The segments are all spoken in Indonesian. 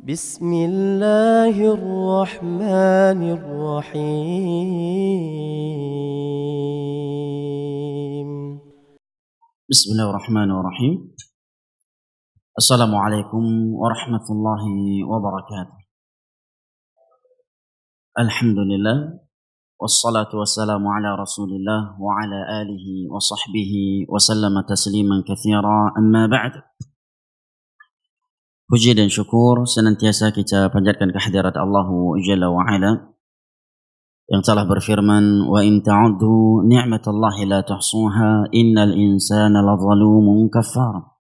بسم الله الرحمن الرحيم. بسم الله الرحمن الرحيم. السلام عليكم ورحمة الله وبركاته. الحمد لله والصلاة والسلام على رسول الله وعلى آله وصحبه وسلم تسليما كثيرا. أما بعد. Puji dan syukur senantiasa kita panjatkan kehadirat Allah Jalla wa Ala yang telah berfirman, wa in ta'uddu ni'matallahi la tuhsuha innal insana ladzalumun kafar.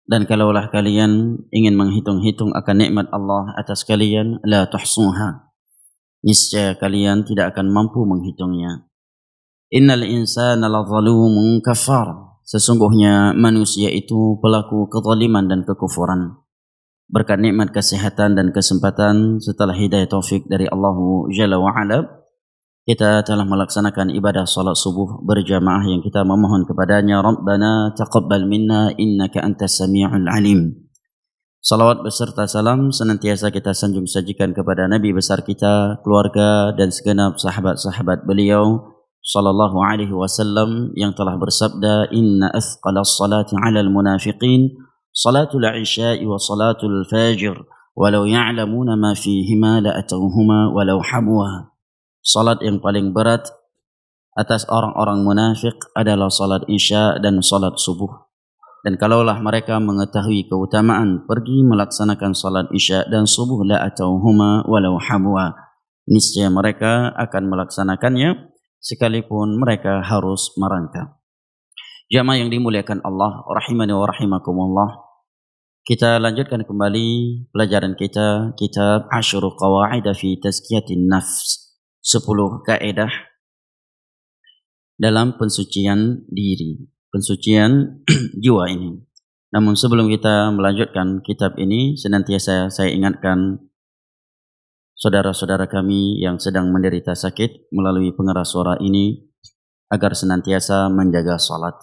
Dan kalaulah kalian ingin menghitung-hitung akan nikmat Allah atas kalian, la tuhsuha, niscaya kalian tidak akan mampu menghitungnya. Innal insana ladzalumun kafar, sesungguhnya manusia itu pelaku kezaliman dan kekufuran. Berkat nikmat kesehatan dan kesempatan setelah hidayah taufik dari Allah Jalla wa Ala, kita telah melaksanakan ibadah salat subuh berjamaah yang kita memohon kepadanya, Rabbana taqabbal minna innaka antas sami'ul alim. Salawat beserta salam senantiasa kita sanjung sajikan kepada Nabi besar kita, keluarga dan segenap sahabat-sahabat beliau sallallahu alaihi wasallam yang telah bersabda, inna athqalas salati 'alal munafiqin salatul isya'i wa salatul fajr walau ya'lamuna ma fihima la atawhuma walau habwa. Salat yang paling berat atas orang-orang munafik adalah salat isya dan salat subuh. Dan kalaulah mereka mengetahui keutamaan pergi melaksanakan salat isya dan subuh, la atawhuma walau habwa, niscaya mereka akan melaksanakannya sekalipun mereka harus merangkak. Jamaah yang dimuliakan Allah, rahimani wa rahimakumullah. Kita lanjutkan kembali pelajaran kita, kitab Asyru Qawaid fi Tazkiyatin Nafs, 10 kaidah dalam pensucian diri, pensucian jiwa ini. Namun sebelum kita melanjutkan kitab ini, senantiasa saya ingatkan saudara-saudara kami yang sedang menderita sakit melalui pengeras suara ini agar senantiasa menjaga salat.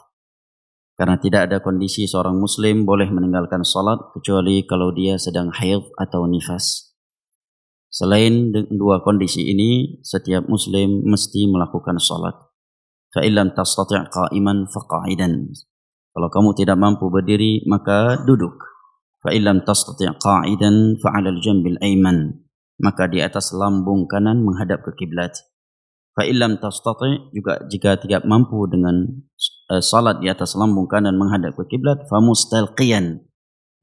Karena tidak ada kondisi seorang muslim boleh meninggalkan salat kecuali kalau dia sedang haid atau nifas. Selain dua kondisi ini, setiap muslim mesti melakukan salat. Fa illam tastati' qa'iman faqa'idan. Kalau kamu tidak mampu berdiri, maka duduk. Fa illam tastati' qa'idan fa 'alal jambil ayman. Maka di atas lambung kanan menghadap ke kiblat. Fa illam tastati', juga jika tidak mampu dengan salat di atas lambung kanan menghadap ke kiblat, fa mustalqiyan,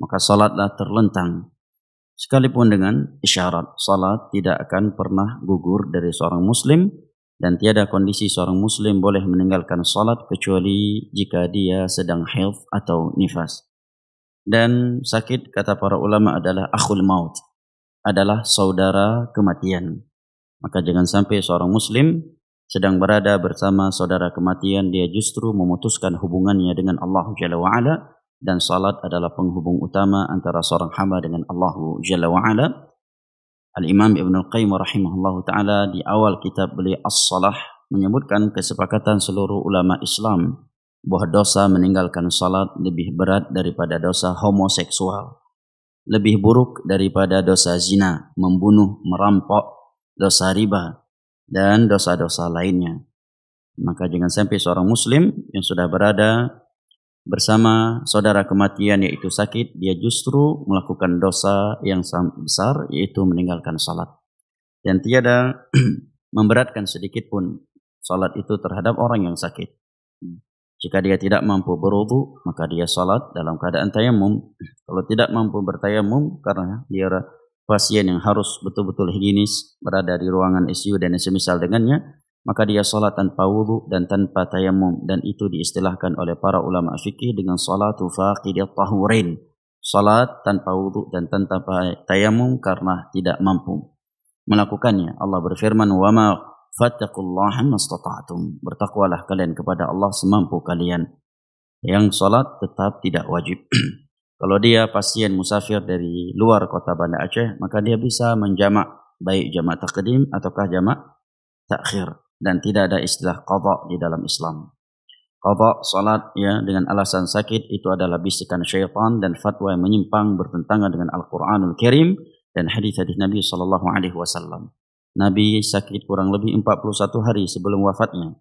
maka salatlah terlentang. Sekalipun dengan isyarat, salat tidak akan pernah gugur dari seorang muslim, dan tiada kondisi seorang muslim boleh meninggalkan salat kecuali jika dia sedang haid atau nifas. Dan sakit, kata para ulama, adalah akhul maut, adalah saudara kematian. Maka jangan sampai seorang muslim sedang berada bersama saudara kematian, dia justru memutuskan hubungannya dengan Allah Jalla wa Ala, dan salat adalah penghubung utama antara seorang hamba dengan Allah Jalla wa Ala. Al-Imam Ibnu Qayyim rahimahullahu ta'ala di awal kitab beliau As-Salah menyebutkan kesepakatan seluruh ulama Islam bahwa dosa meninggalkan salat lebih berat daripada dosa homoseksual, lebih buruk daripada dosa zina, membunuh, merampok, dosa riba, dan dosa-dosa lainnya. Maka jangan sampai seorang muslim yang sudah berada bersama saudara kematian yaitu sakit, dia justru melakukan dosa yang sangat besar, yaitu meninggalkan salat. Dan tiada memberatkan sedikit pun salat itu terhadap orang yang sakit. Jika dia tidak mampu berwudu, maka dia salat dalam keadaan tayamum. Kalau tidak mampu bertayamum karena dia pasien yang harus betul-betul higienis, berada di ruangan ICU dan semisal dengannya, maka dia salat tanpa wudu dan tanpa tayamum, dan itu diistilahkan oleh para ulama fikih dengan salatu faqidit tahurain, salat tanpa wudu dan tanpa tayamum karena tidak mampu melakukannya. Allah berfirman, wa ma fattaqullaha mastata'tum, bertakwalah kalian kepada Allah semampu kalian. Yang salat tetap tidak wajib. Kalau dia pasien musafir dari luar kota Banda Aceh, maka dia bisa menjamak, baik jamak taqdim ataukah jamak takhir, dan tidak ada istilah qadha di dalam Islam. qada salat ya dengan alasan sakit itu adalah bisikan syaitan dan fatwa yang menyimpang bertentangan dengan Al-Qur'anul Karim dan hadis-hadis Nabi sallallahu alaihi wasallam. Nabi sakit kurang lebih 41 hari sebelum wafatnya.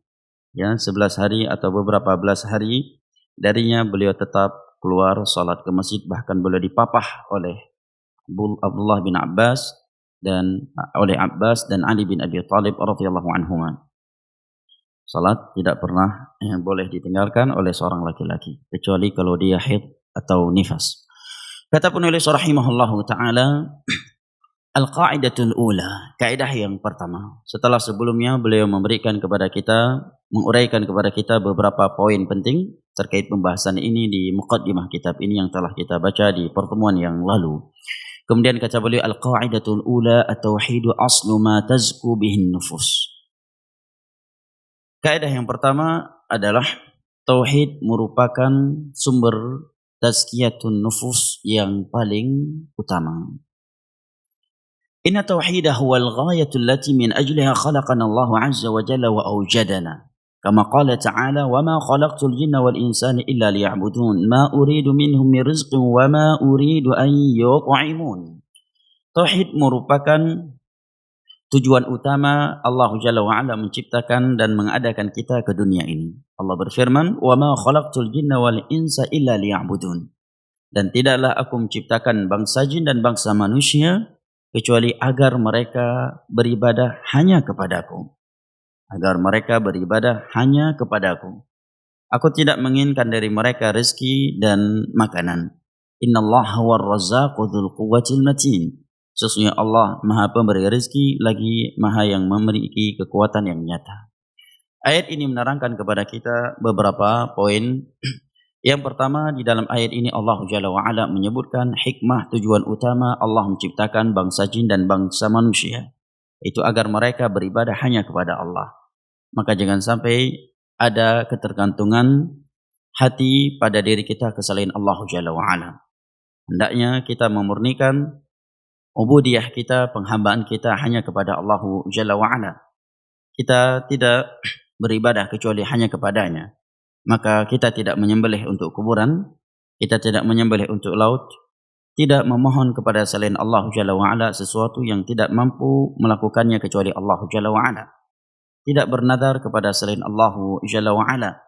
Ya, 11 hari atau beberapa belas hari darinya beliau tetap keluar salat ke masjid, bahkan beliau dipapah oleh Abdullah bin Abbas dan Ali bin Abi Thalib radhiyallahu anhuma. Salat tidak pernah boleh ditinggalkan oleh seorang laki-laki kecuali kalau dia haid atau nifas. Kata penulis rahimahullahu taala, al-qa'idatul ula, kaidah yang pertama. Setelah sebelumnya beliau menguraikan kepada kita beberapa poin penting terkait pembahasan ini di muqaddimah kitab ini yang telah kita baca di pertemuan yang lalu. Kemudian kata beliau, al-qa'idatul ula at-tauhidu aslu ma tazku bihin nufus. Kaidah yang pertama adalah tauhid merupakan sumber tazkiyatun nufus yang paling utama. Inna tauhidah huwal ghayatul lati min ajliha khalaqana Allah azza wa jalla wa awjadana. Kama qala ta'ala, wa ma khalaqtul jinna wal insana illa liya'budun, ma uridu minhum min rizqin wa ma uridu an yut'imun. Tauhid merupakan tujuan utama Allah Jalla wa'ala menciptakan dan mengadakan kita ke dunia ini. Allah berfirman, وَمَا خَلَقْتُ الْجِنَّ وَالْإِنسَ إِلَّا لِيَعْبُدُونَ. Dan tidaklah aku menciptakan bangsa jin dan bangsa manusia kecuali agar mereka beribadah hanya kepadaku. Agar mereka beribadah hanya kepadaku. Aku tidak menginginkan dari mereka rezeki dan makanan. Inna Allah huwar razzaqu dzul quwwatil matin. Sesungguhnya Allah Maha Pemberi rezeki lagi Maha yang memiliki kekuatan yang nyata. Ayat ini menerangkan kepada kita beberapa poin. Yang pertama, di dalam ayat ini Allah Jalla wa'ala menyebutkan hikmah tujuan utama Allah menciptakan bangsa jin dan bangsa manusia. Itu agar mereka beribadah hanya kepada Allah. Maka jangan sampai ada ketergantungan hati pada diri kita ke selain Allah Jalla wa'ala. Hendaknya kita memurnikan ubudiyah kita, penghambaan kita hanya kepada Allah Jalla wa'ala. Kita tidak beribadah kecuali hanya kepadanya. Maka kita tidak menyembelih untuk kuburan, kita tidak menyembelih untuk laut, tidak memohon kepada selain Allah Jalla wa'ala sesuatu yang tidak mampu melakukannya kecuali Allah Jalla wa'ala. Tidak bernadar kepada selain Allah Jalla wa'ala,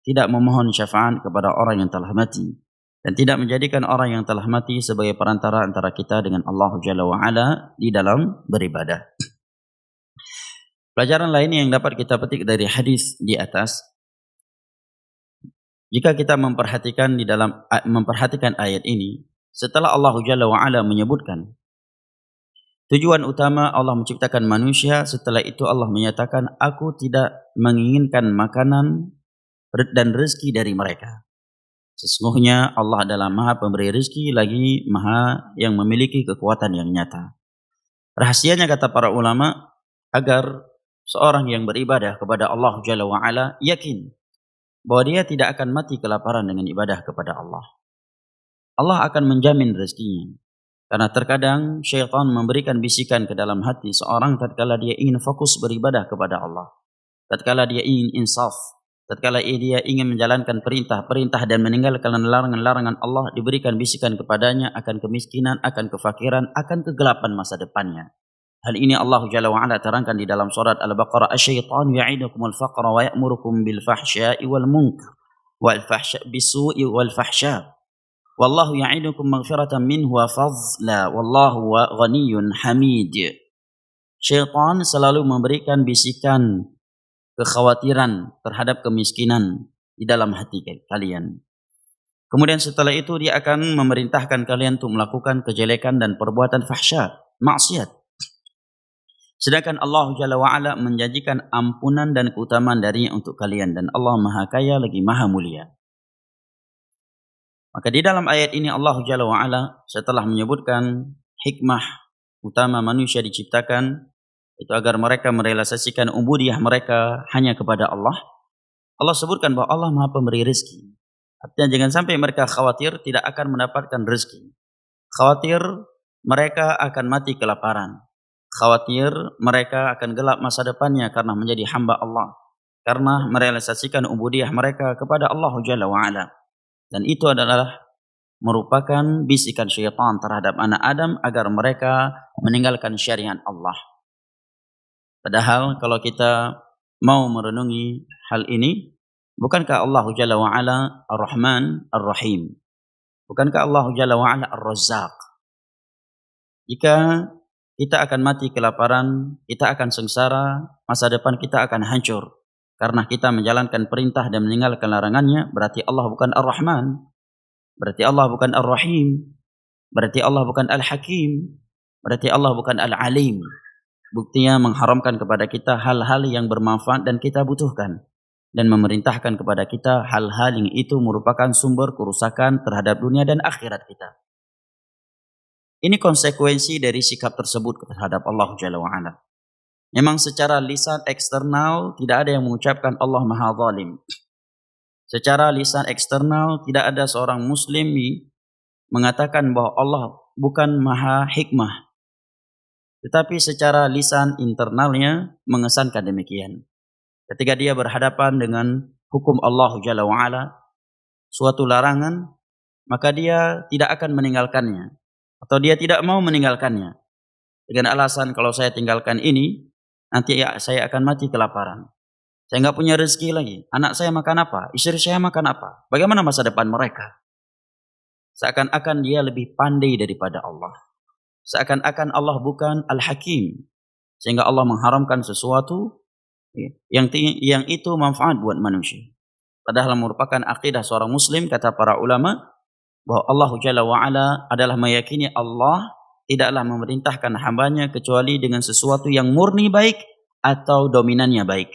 tidak memohon syafaat kepada orang yang telah mati, dan tidak menjadikan orang yang telah mati sebagai perantara antara kita dengan Allah Jalla wa'ala di dalam beribadah. Pelajaran lain yang dapat kita petik dari hadis di atas, jika kita memperhatikan ayat ini, setelah Allah Jalla wa'ala menyebutkan tujuan utama Allah menciptakan manusia, setelah itu Allah menyatakan, aku tidak menginginkan makanan dan rezeki dari mereka. Sesungguhnya Allah adalah Maha Pemberi rezeki lagi Maha yang memiliki kekuatan yang nyata. Rahasianya kata para ulama, agar seorang yang beribadah kepada Allah Jalla wa'ala yakin bahwa dia tidak akan mati kelaparan dengan ibadah kepada Allah. Allah akan menjamin rezekinya. Karena terkadang syaitan memberikan bisikan ke dalam hati seorang tatkala dia ingin fokus beribadah kepada Allah. Tatkala dia ingin insaf, tatkala dia ingin menjalankan perintah-perintah dan meninggalkan larangan-larangan Allah, diberikan bisikan kepadanya akan kemiskinan, akan kefakiran, akan kegelapan masa depannya. Hal ini Allah Jalla wa'ala terangkan di dalam surat Al-Baqarah, asy-syaitanu ya'idukumul faqra wa ya'murukum bil fahsya'i wal munkar wal bisu'i wal fahsya. Wallahu ya'idukum maghfiratan minhu wa fadla wallahu ghaniyyun hamid. Syaitan selalu memberikan bisikan kekhawatiran terhadap kemiskinan di dalam hati kalian. Kemudian setelah itu dia akan memerintahkan kalian untuk melakukan kejelekan dan perbuatan fahsya, maksiat. Sedangkan Allah Jalla wa'ala menjanjikan ampunan dan keutamaan darinya untuk kalian. Dan Allah Maha Kaya lagi Maha Mulia. Maka di dalam ayat ini Allah Jalla wa'ala setelah menyebutkan hikmah utama manusia diciptakan, itu agar mereka merealisasikan ubudiyah mereka hanya kepada Allah. Allah sebutkan bahwa Allah Maha Pemberi rezeki. Artinya jangan sampai mereka khawatir tidak akan mendapatkan rezeki. Khawatir mereka akan mati kelaparan. Khawatir mereka akan gelap masa depannya karena menjadi hamba Allah. karena merealisasikan ubudiyah mereka kepada Allah Jalla wa'ala. Dan itu adalah merupakan bisikan syaitan terhadap anak Adam agar mereka meninggalkan syariat Allah. Padahal kalau kita mau merenungi hal ini, bukankah Allah Jalla wa'ala Ar-Rahman Ar-Rahim? Bukankah Allah Jalla wa'ala Ar-Razzaq? Jika kita akan mati kelaparan, kita akan sengsara, masa depan kita akan hancur karena kita menjalankan perintah dan meninggalkan larangannya, berarti Allah bukan Ar-Rahman, berarti Allah bukan Ar-Rahim, berarti Allah bukan Al-Hakim, berarti Allah bukan Al-Alim. Buktinya mengharamkan kepada kita hal-hal yang bermanfaat dan kita butuhkan, dan memerintahkan kepada kita hal-hal yang itu merupakan sumber kerusakan terhadap dunia dan akhirat kita. Ini konsekuensi dari sikap tersebut terhadap Allah Jalla wa'ala. Memang secara lisan eksternal tidak ada yang mengucapkan Allah Maha Zalim. Secara lisan eksternal tidak ada seorang muslim mengatakan bahwa Allah bukan Maha Hikmah. Tetapi secara lisan internalnya mengesankan demikian. Ketika dia berhadapan dengan hukum Allah Jalla wa'ala, suatu larangan, maka dia tidak akan meninggalkannya. Atau dia tidak mau meninggalkannya. Dengan alasan kalau saya tinggalkan ini, nanti saya akan mati kelaparan. Saya nggak punya rezeki lagi. Anak saya makan apa? Istri saya makan apa? Bagaimana masa depan mereka? Seakan-akan dia lebih pandai daripada Allah. Seakan-akan Allah bukan Al-Hakim. Sehingga Allah mengharamkan sesuatu yang itu manfaat buat manusia. Padahal merupakan akidah seorang muslim, kata para ulama, bahwa Allah Jalla wa'ala adalah meyakini Allah tidaklah memerintahkan hambanya kecuali dengan sesuatu yang murni baik atau dominannya baik.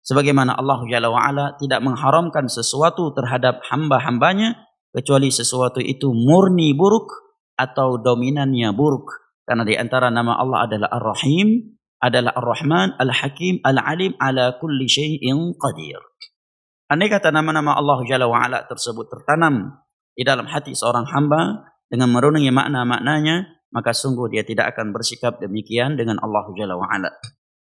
Sebagaimana Allah Jalla wa'ala tidak mengharamkan sesuatu terhadap hamba-hambanya kecuali sesuatu itu murni buruk atau dominannya buruk. Karena di antara nama Allah adalah Ar-Rahim, adalah Ar-Rahman, Al-Hakim, Al-Alim, ala kulli syai'in qadir. Andai kata nama-nama Allah Jalla wa'ala tersebut tertanam di dalam hati seorang hamba dengan merenungi makna-maknanya, maka sungguh dia tidak akan bersikap demikian dengan Allah Jalla wa'ala.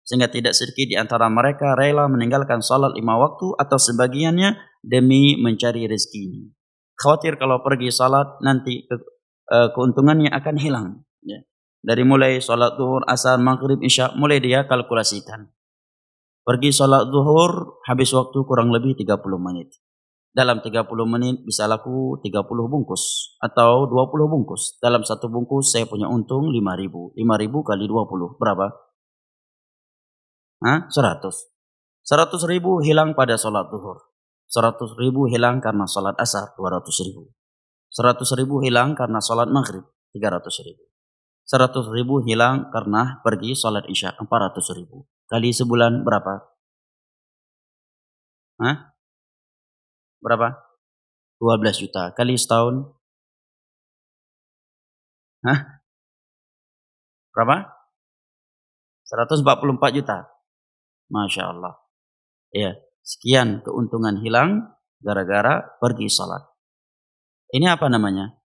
Sehingga tidak sedikit di antara mereka rela meninggalkan salat 5 waktu atau sebagiannya demi mencari rezeki. Khawatir kalau pergi salat nanti keuntungannya akan hilang. Ya. Dari mulai salat zuhur, asar, maghrib, isya, mulai dia kalkulasikan. Pergi salat zuhur habis waktu kurang lebih 30 menit. Dalam 30 menit bisa laku 30 bungkus atau 20 bungkus. Dalam satu bungkus saya punya untung 5.000. 5.000 kali 20 berapa? 100. 100.000 hilang pada salat zuhur. 100.000 hilang karena salat asar, 200.000. 100.000 hilang karena salat maghrib, 300.000. 100.000 hilang karena pergi salat isya, 400.000. Kali sebulan berapa? Berapa? 12 juta. Kali setahun? Berapa? 144 juta. Masya Allah. Ya, sekian keuntungan hilang gara-gara pergi salat. Ini apa namanya?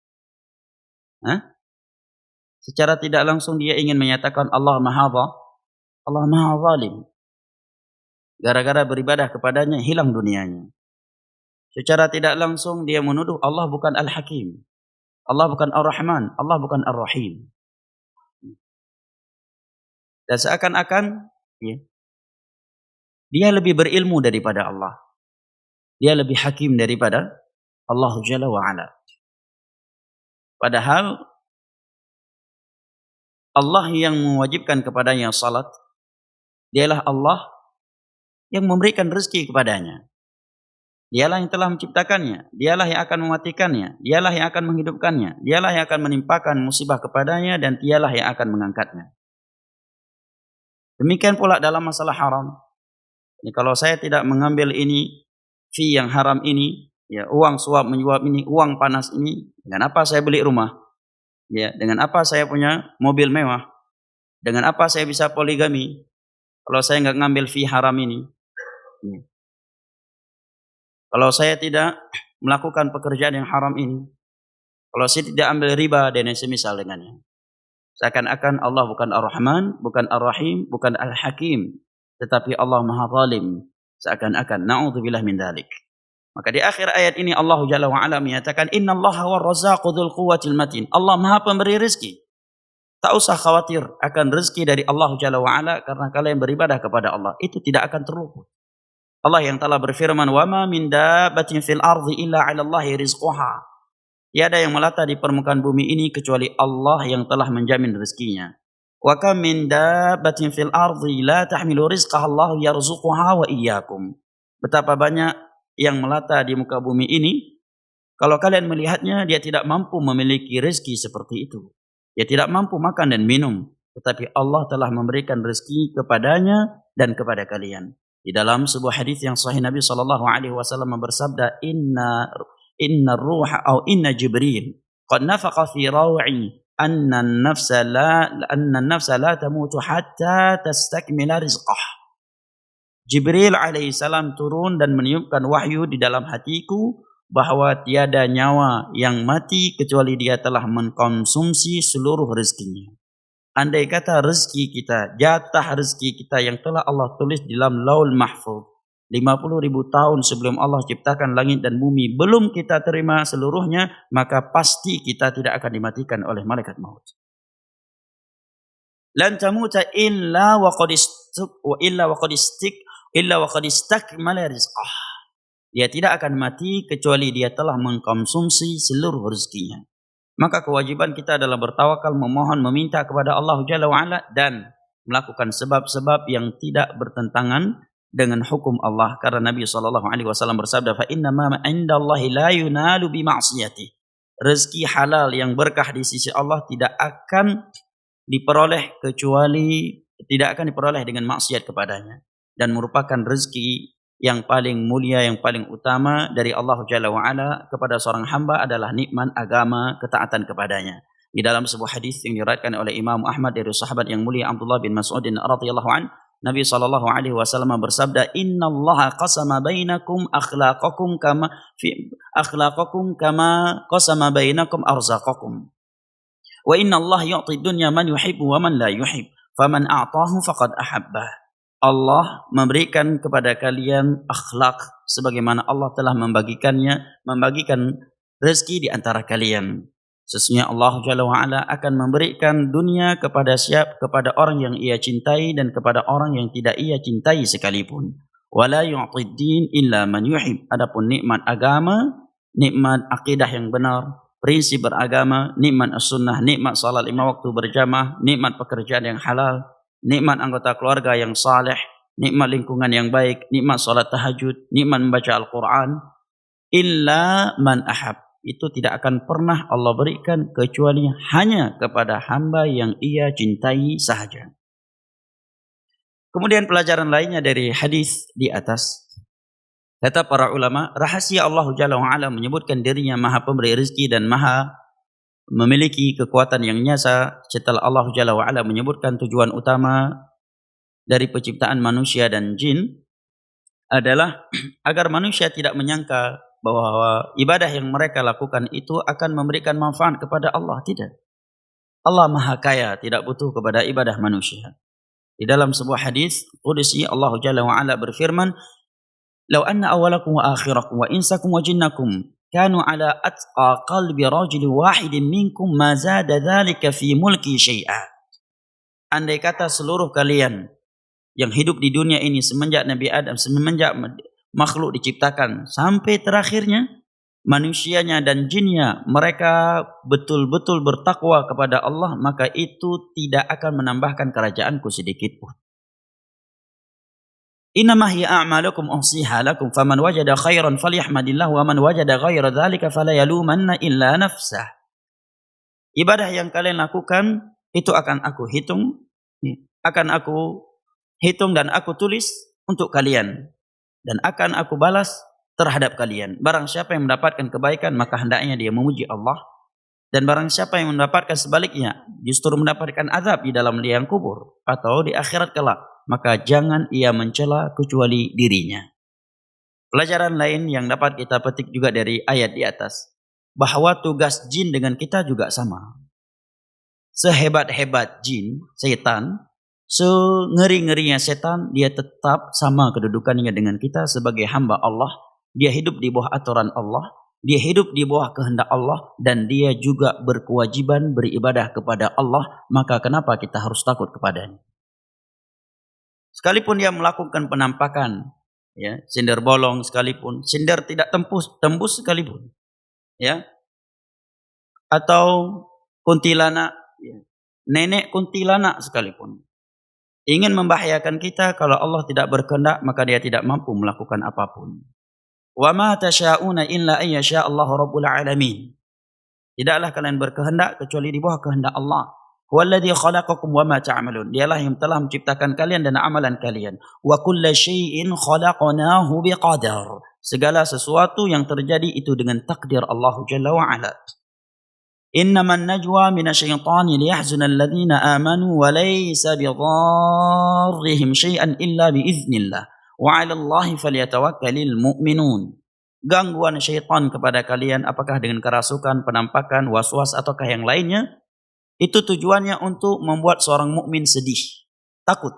Secara tidak langsung dia ingin menyatakan Allah Maha Zalim. Gara-gara beribadah kepadanya hilang dunianya. Secara tidak langsung dia menuduh Allah bukan Al-Hakim. Allah bukan Ar-Rahman. Allah bukan Ar-Rahim. Dan seakan-akan dia lebih berilmu daripada Allah. Dia lebih hakim daripada Allah Jalla wa'ala. Padahal Allah yang mewajibkan kepadanya salat, dialah Allah yang memberikan rezeki kepadanya. Dialah yang telah menciptakannya, dialah yang akan mematikannya, dialah yang akan menghidupkannya, dialah yang akan menimpakan musibah kepadanya, dan dialah yang akan mengangkatnya. Demikian pula dalam masalah haram. Ini kalau saya tidak mengambil ini, fee yang haram ini, ya uang suap menyuap ini, uang panas ini, dengan apa saya beli rumah? Ya, dengan apa saya punya mobil mewah? Dengan apa saya bisa poligami? Kalau saya nggak ngambil fee haram ini. Ya. Kalau saya tidak melakukan pekerjaan yang haram ini, kalau saya tidak ambil riba dan yang semisal dengannya, seakan-akan Allah bukan Ar-Rahman, bukan Ar-Rahim, bukan Al-Hakim, tetapi Allah Maha Zalim. Seakan-akan na'udzubillah min dzalik. Maka di akhir ayat ini Allah Jalla wa Ala menyatakan innallaha war-razzaqu dzul quwwatil matin. Allah Maha pemberi rezeki. Tak usah khawatir akan rezeki dari Allah Jalla wa Ala karena kalian beribadah kepada Allah. Itu tidak akan terluput. Allah yang telah berfirman, "Wa ma min dabbatin fil ardi illa 'ala Allahi rizquha." Tiada yang melata di permukaan bumi ini kecuali Allah yang telah menjamin rezekinya. Wa kam min dabbatin fil ardi la tahmilu rizqaha Allahu yarzuquha wa iyyakum. Betapa banyak yang melata di muka bumi ini, kalau kalian melihatnya dia tidak mampu memiliki rezeki seperti itu. Dia tidak mampu makan dan minum, tetapi Allah telah memberikan rezeki kepadanya dan kepada kalian. Di dalam sebuah hadis yang sahih Nabi SAW bersabda, Inna ruha atau inna Jibril qad nafaqa fi raw'i anna an-nafsa la tamutu hatta tastakmila rizqah. Jibril alaihissalam turun dan meniupkan wahyu di dalam hatiku bahwa tiada nyawa yang mati kecuali dia telah mengkonsumsi seluruh rezekinya. Andai kata rezeki kita, jatah rezeki kita yang telah Allah tulis di dalam Laul Mahfuz 50.000 tahun sebelum Allah ciptakan langit dan bumi belum kita terima seluruhnya, maka pasti kita tidak akan dimatikan oleh malaikat maut. Lan tamuta illa wa qad istakmala rizqah. Dia tidak akan mati kecuali dia telah mengkonsumsi seluruh rezekinya. Maka kewajiban kita adalah bertawakal, memohon, meminta kepada Allah Jalla wa Ala dan melakukan sebab-sebab yang tidak bertentangan dengan hukum Allah, karena Nabi SAW bersabda, fa inna ma indallahi la yunalu bi ma'siyati. Rezeki halal yang berkah di sisi Allah tidak akan diperoleh dengan maksiat kepadanya, dan merupakan rezeki yang paling mulia, yang paling utama dari Allah Jalla wa Ala kepada seorang hamba adalah nikmat agama, ketaatan kepadanya. Di dalam sebuah hadis yang diriwayatkan oleh Imam Ahmad dari sahabat yang mulia Abdullah bin Mas'ud radhiyallahu anhu, Nabi SAW bersabda, Innallaha qasama bainakum akhlaqakum kama qasama bainakum arzaqakum. Wa innallaha yu'ti dunya man yuhibbu wa man la yuhib. Faman a'tahu faqad ahabbah. Allah memberikan kepada kalian akhlak sebagaimana Allah telah membagikan rezeki di antara kalian. Sesungguhnya Allah Jalla wa Ala akan memberikan dunia kepada orang yang ia cintai dan kepada orang yang tidak ia cintai sekalipun. Wala yu'tid din illa man yuhib. Adapun nikmat agama, nikmat akidah yang benar, prinsip beragama, nikmat as-sunnah, nikmat salat 5 waktu berjamaah, nikmat pekerjaan yang halal, nikmat anggota keluarga yang saleh, nikmat lingkungan yang baik, nikmat salat tahajud, nikmat membaca Al-Quran, illa man ahab. Itu tidak akan pernah Allah berikan kecuali hanya kepada hamba yang ia cintai sahaja. Kemudian pelajaran lainnya dari hadis di atas, kata para ulama, rahasia Allah Jalla wa Ala menyebutkan dirinya maha pemberi rezeki dan maha memiliki kekuatan yang nyata setelah Allah Jalla wa Ala menyebutkan tujuan utama dari penciptaan manusia dan jin adalah agar manusia tidak menyangka bahwa ibadah yang mereka lakukan itu akan memberikan manfaat kepada Allah. Tidak. Allah maha kaya, tidak butuh kepada ibadah manusia. Di dalam sebuah hadis qudsi Allah Jalla wa Ala berfirman, "Lau anna awwalakum wa akhirakum wa insakum wa jinnakum kanu ala atqa qalbi rajulin wahidin minkum ma zada dzalika fi mulki syai'a." Andai kata seluruh kalian yang hidup di dunia ini semenjak Nabi Adam, semenjak makhluk diciptakan sampai terakhirnya, manusianya dan jinnya mereka betul-betul bertakwa kepada Allah, maka itu tidak akan menambahkan kerajaanku sedikit pun. Innama hiya a'malukum uhsiha lakum faman wajada khairan falyahmadillah wa man wajada ghaira dzalika fala yalumanna illa nafsah. Ibadah yang kalian lakukan itu akan aku hitung dan aku tulis untuk kalian, dan akan aku balas terhadap kalian. Barang siapa yang mendapatkan kebaikan, maka hendaknya dia memuji Allah. Dan barang siapa yang mendapatkan sebaliknya, justru mendapatkan azab di dalam liang kubur atau di akhirat kelak, maka jangan ia mencela kecuali dirinya. Pelajaran lain yang dapat kita petik juga dari ayat di atas, bahwa tugas jin dengan kita juga sama. Sehebat-hebat jin, setan, Sengeri-ngerinya setan, dia tetap sama kedudukannya dengan kita sebagai hamba Allah. Dia hidup di bawah aturan Allah, dia hidup di bawah kehendak Allah, dan dia juga berkewajiban beribadah kepada Allah. Maka kenapa kita harus takut kepadanya? Sekalipun dia melakukan penampakan, ya, sender bolong sekalipun, sender tidak tembus sekalipun, ya, atau kuntilanak, ya, nenek kuntilanak sekalipun, ingin membahayakan kita, kalau Allah tidak berkehendak maka dia tidak mampu melakukan apapun. Wa ma tasyauna illa ay yasha Allahu rabbul alamin. Tidaklah kalian berkehendak kecuali di bawah kehendak Allah. Huwallazi khalaqakum wa ma ta'malun. Dialah yang telah menciptakan kalian dan amalan kalian. Wa kulla syai'in khalaqnahu biqadar. Segala sesuatu yang terjadi itu dengan takdir Allah Jalla wa ala. Innaman najwa minasyaitani liyahzuna alladhina amanu wa laysa bidarrihim syai'an illa biiznillah wa 'ala Allahi falyatawakkalul mu'minun. Gangguan syaitan kepada kalian, apakah dengan kerasukan, penampakan, waswas ataukah yang lainnya, itu tujuannya untuk membuat seorang mukmin sedih, takut.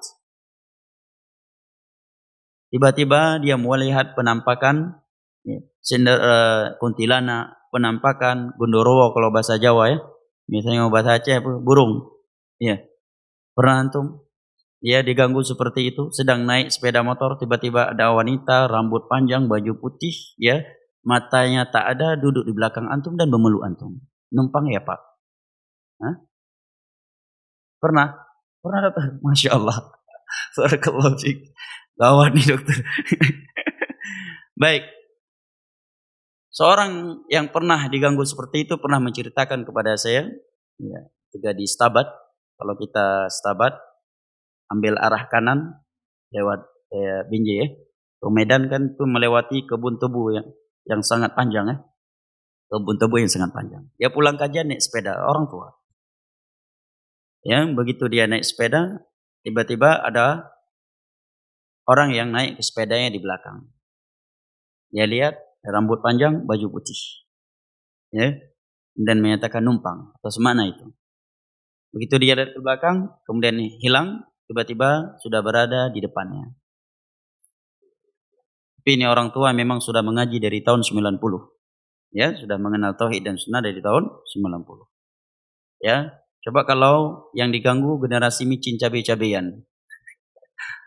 Tiba-tiba dia melihat penampakan, ya, kuntilanak, penampakan gondorowo kalau bahasa Jawa, ya. Misalnya bahasa Aceh burung. Ya. Pernah antum? Ya, diganggu seperti itu, sedang naik sepeda motor, tiba-tiba ada wanita rambut panjang, baju putih, ya, matanya tak ada, duduk di belakang antum dan memeluk antum. Numpang ya, Pak? Hah? Pernah? Pernah dokter? Masya Allah. Barakallahu fiik. Gawat nih dokter. Baik. Seorang yang pernah diganggu seperti itu pernah menceritakan kepada saya, ya, ketika di Stabat, kalau kita Stabat, ambil arah kanan lewat Binjai, ya. Ke Medan kan itu melewati kebun tebu yang sangat panjang, ya. Kebun tebu yang sangat panjang. Dia pulang kajian naik sepeda, orang tua. Ya, begitu dia naik sepeda, tiba-tiba ada orang yang naik ke sepedanya di belakang. Dia lihat rambut panjang, baju putih, ya, dan menyatakan numpang atau semana itu. Begitu dia dari belakang, kemudian hilang, tiba-tiba sudah berada di depannya. Tapi ini orang tua memang sudah mengaji dari tahun 90, ya, sudah mengenal tauhid dan sunnah dari tahun 90, ya. Coba kalau yang diganggu generasi micin cabai-cabean,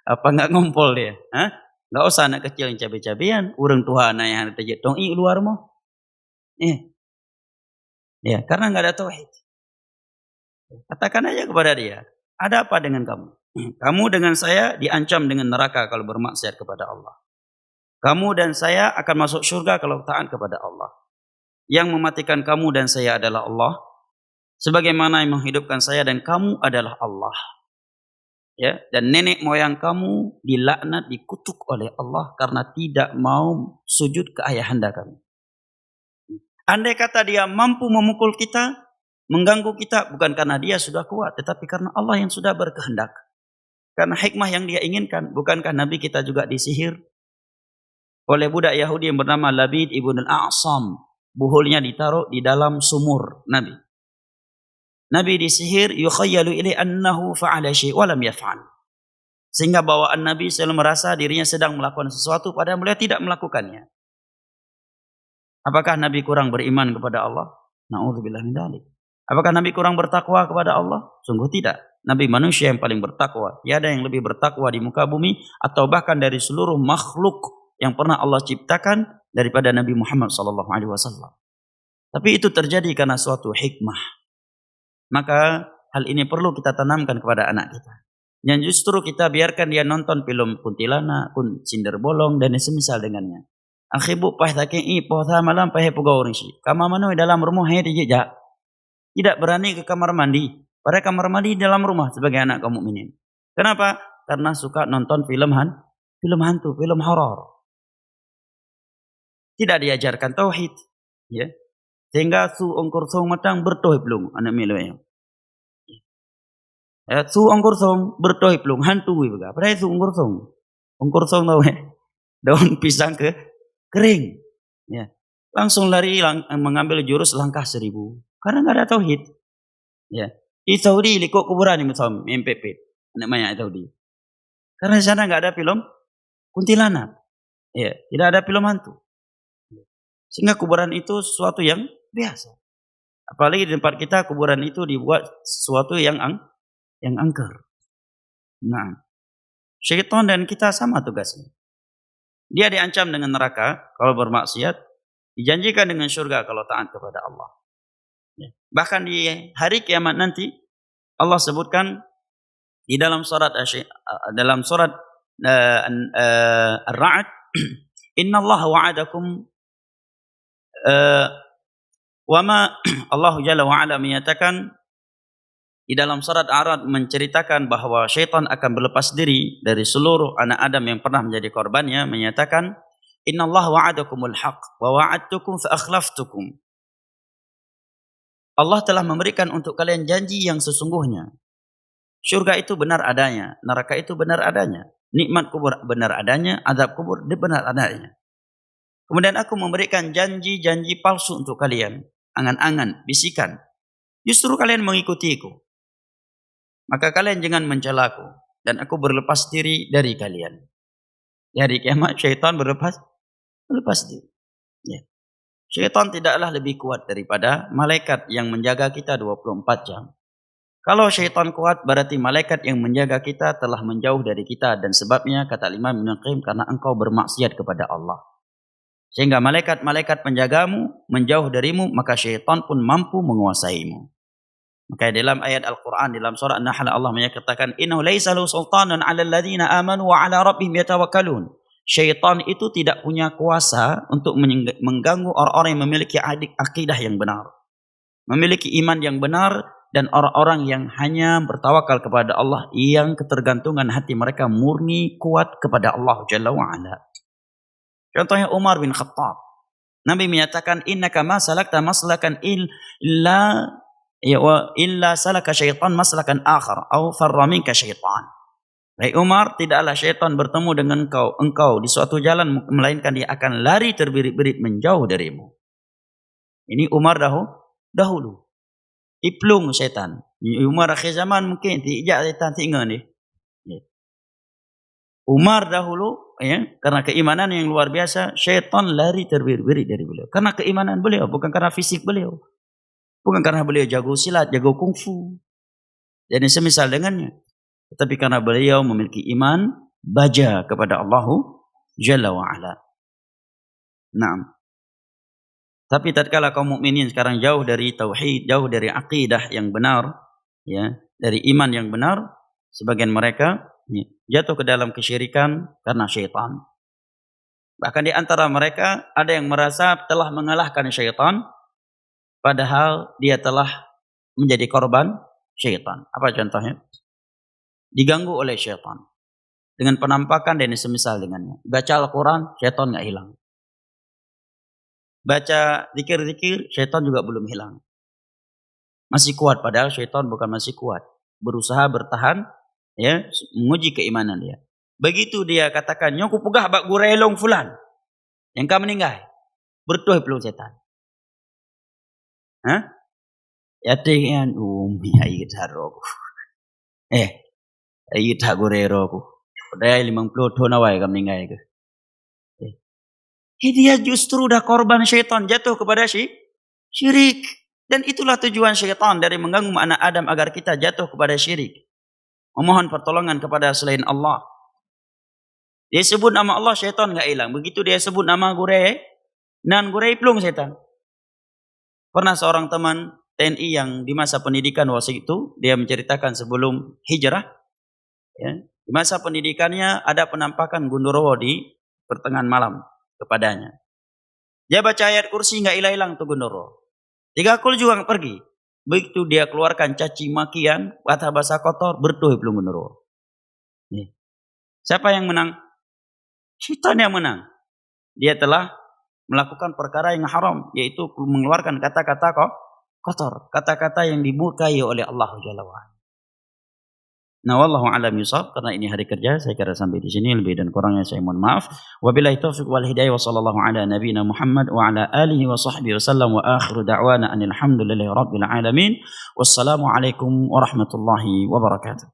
apa nggak ngompol dia? Hah? Nggak usah anak kecil yang cabai-cabean, urang tua anak yang terjadi tong luar mau. Ya, karena nggak ada tauhid. Katakan aja kepada dia, ada apa dengan kamu? Kamu dengan saya diancam dengan neraka kalau bermaksiat kepada Allah. Kamu dan saya akan masuk surga kalau taat kepada Allah. Yang mematikan kamu dan saya adalah Allah, sebagaimana yang menghidupkan saya dan kamu adalah Allah. Ya, dan nenek moyang kamu dilaknat, dikutuk oleh Allah karena tidak mau sujud ke ayahanda kamu. Andai kata dia mampu memukul kita, mengganggu kita, bukan karena dia sudah kuat, tetapi karena Allah yang sudah berkehendak. Karena hikmah yang dia inginkan. Bukankah Nabi kita juga disihir oleh budak Yahudi yang bernama Labid ibn al-A'sam. Buhulnya ditaruh di dalam sumur Nabi. Nabi disihir, yukhayyalu ilai annahu fa'ala syai' wa lam yaf'al. Sehingga bawaan Nabi selalu merasa dirinya sedang melakukan sesuatu padahal beliau tidak melakukannya. Apakah Nabi kurang beriman kepada Allah? Na'udzubillah min dzalik. Apakah Nabi kurang bertakwa kepada Allah? Sungguh tidak. Nabi manusia yang paling bertakwa. Tiada yang lebih bertakwa di muka bumi atau bahkan dari seluruh makhluk yang pernah Allah ciptakan daripada Nabi Muhammad SAW. Tapi itu terjadi karena suatu hikmah. Maka hal ini perlu kita tanamkan kepada anak kita. Dan justru kita biarkan dia nonton film kuntilanak, cinder bolong dan semisal dengannya. Akhibu pahtaki pohta malam pahe pugawrishi. Kama manu dalam rumah he dijejak. Tidak berani ke kamar mandi. Pada kamar mandi dalam rumah sebagai anak kaum mukminin. Kenapa? Karena suka nonton film hantu, film horor. Tidak diajarkan tauhid, ya. Sehingga su ongkur song matang bertohib lung anak milonya. Ya, su ongkur song bertohib lung hantu juga. Padahal su ongkur song tahu daun pisang kering, ya. Langsung lari mengambil jurus langkah 1000 karena nggak ada tauhid, ya. Di Saudi liko kuburan ini macam MPP. namanya itu dia. Karena di sana nggak ada film kuntilanak, ya, tidak ada film hantu. Sehingga kuburan itu sesuatu yang biasa. Apalagi di tempat kita kuburan itu dibuat sesuatu yang angker. Nah, syaitan dan kita sama tugasnya. Dia diancam dengan neraka kalau bermaksiat, dijanjikan dengan surga kalau taat kepada Allah. Bahkan di hari kiamat nanti Allah sebutkan di dalam surat Ar-Ra'd, Inna Allah wa'adakum Allah Jalla wa'ala menyatakan di dalam surat Ar-Ra'd menceritakan bahwa syaitan akan berlepas diri dari seluruh anak Adam yang pernah menjadi korbannya, menyatakan Inna Allah wa'adakumul haq wa wa'adtukum fa akhlaftukum. Allah telah memberikan untuk kalian janji yang sesungguhnya. Syurga itu benar adanya, neraka itu benar adanya, nikmat kubur benar adanya, azab kubur benar adanya. Kemudian aku memberikan janji-janji palsu untuk kalian, angan-angan, bisikan. Justru kalian mengikutiku. Maka kalian jangan mencelaku dan aku berlepas diri dari kalian. Di hari kiamat syaitan berlepas diri. Ya. Syaitan tidaklah lebih kuat daripada malaikat yang menjaga kita 24 jam. Kalau syaitan kuat berarti malaikat yang menjaga kita telah menjauh dari kita, dan sebabnya kata Imam Ibnu Qayyim karena engkau bermaksiat kepada Allah. Sehingga malaikat-malaikat penjagamu menjauh darimu, maka syaitan pun mampu menguasaimu. Maka dalam ayat Al-Quran dalam surah An-Nahl Allah menyatakan innahu laisa lahu sultanun 'alal ladzina amanu wa 'ala rabbihim yatawakkalun. Syaitan itu tidak punya kuasa untuk mengganggu orang-orang yang memiliki akidah yang benar, memiliki iman yang benar, dan orang-orang yang hanya bertawakal kepada Allah, yang ketergantungan hati mereka murni kuat kepada Allah Jalla wa'ala. Contohnya Umar bin Khattab. Nabi menyatakan innaka ma salakta maslakan illa salaka syaitan maslakan akhar atau farra minka syaitan. Hai Umar, tidaklah syaitan bertemu dengan engkau di suatu jalan melainkan dia akan lari terbirit-birit menjauh darimu. Ini Umar dahulu. Iplung syaitan. Umar akhir zaman mungkin tidak syaitan tinggal ni. Umar dahulu, ya, karena keimanan yang luar biasa, syaitan lari terbirit-birit dari beliau. Karena keimanan beliau, bukan karena fisik beliau. Bukan karena beliau jago silat, jago kungfu. Jadi semisal dengannya. Tetapi karena beliau memiliki iman baja kepada Allah Jalla wa'ala. Naam. Tapi tatkala kaum mukminin sekarang jauh dari tauhid, jauh dari akidah yang benar, ya, dari iman yang benar, sebagian mereka jatuh ke dalam kesyirikan karena syaitan. Bahkan di antara mereka ada yang merasa telah mengalahkan syaitan, padahal dia telah menjadi korban syaitan. Apa contohnya? Diganggu oleh syaitan dengan penampakan dan semisal dengannya. Baca Al-Quran, syaitan nggak hilang. Baca zikir-zikir, syaitan juga belum hilang. Masih kuat, padahal syaitan bukan masih kuat. Berusaha bertahan, ya, menguji keimanan dia. Begitu dia katakan, nyoku pegah bak gurelong fulan, yang kau meninggal, bertuah peluk setan. Hah? Ya dengan ya itaro. Ayo tak gorero ku. Padahal 50 tahun awal kau meninggal ke. Dia justru dah korban syaitan, jatuh kepada syirik. Dan itulah tujuan syaitan dari mengganggu anak Adam agar kita jatuh kepada syirik. Memohon pertolongan kepada selain Allah. Dia sebut nama Allah, syaitan enggak hilang. Begitu dia sebut nama Gurei, nan Gurei pelung syaitan. Pernah seorang teman TNI yang di masa pendidikan waktu itu, dia menceritakan sebelum hijrah, ya, di masa pendidikannya ada penampakan Gundurwo di pertengahan malam kepadanya. Dia baca ayat kursi enggak hilang-hilang tuh Gundurwo. 3 kul juga pergi. Begitu dia keluarkan caci makian, bahasa kotor, bertuh belum Gundurwo. Siapa yang menang? Syaitan yang menang. Dia telah melakukan perkara yang haram, yaitu mengeluarkan kata-kata kotor, kata-kata yang dimurkai oleh Allah Jalla wa'ala. Nah, wallahu a'lam bishawab, karena ini hari kerja, saya kira sampai di sini, lebih dan kurangnya saya mohon maaf. Wabillahi taufiq wal hidayah, wa sallallahu ala nabiyina Muhammad wa ala alihi wa sahbihi wasallam, wa akhiru da'wana anil hamdulillahi rabbil alamin. Wassalamu alaikum warahmatullahi wabarakatuh.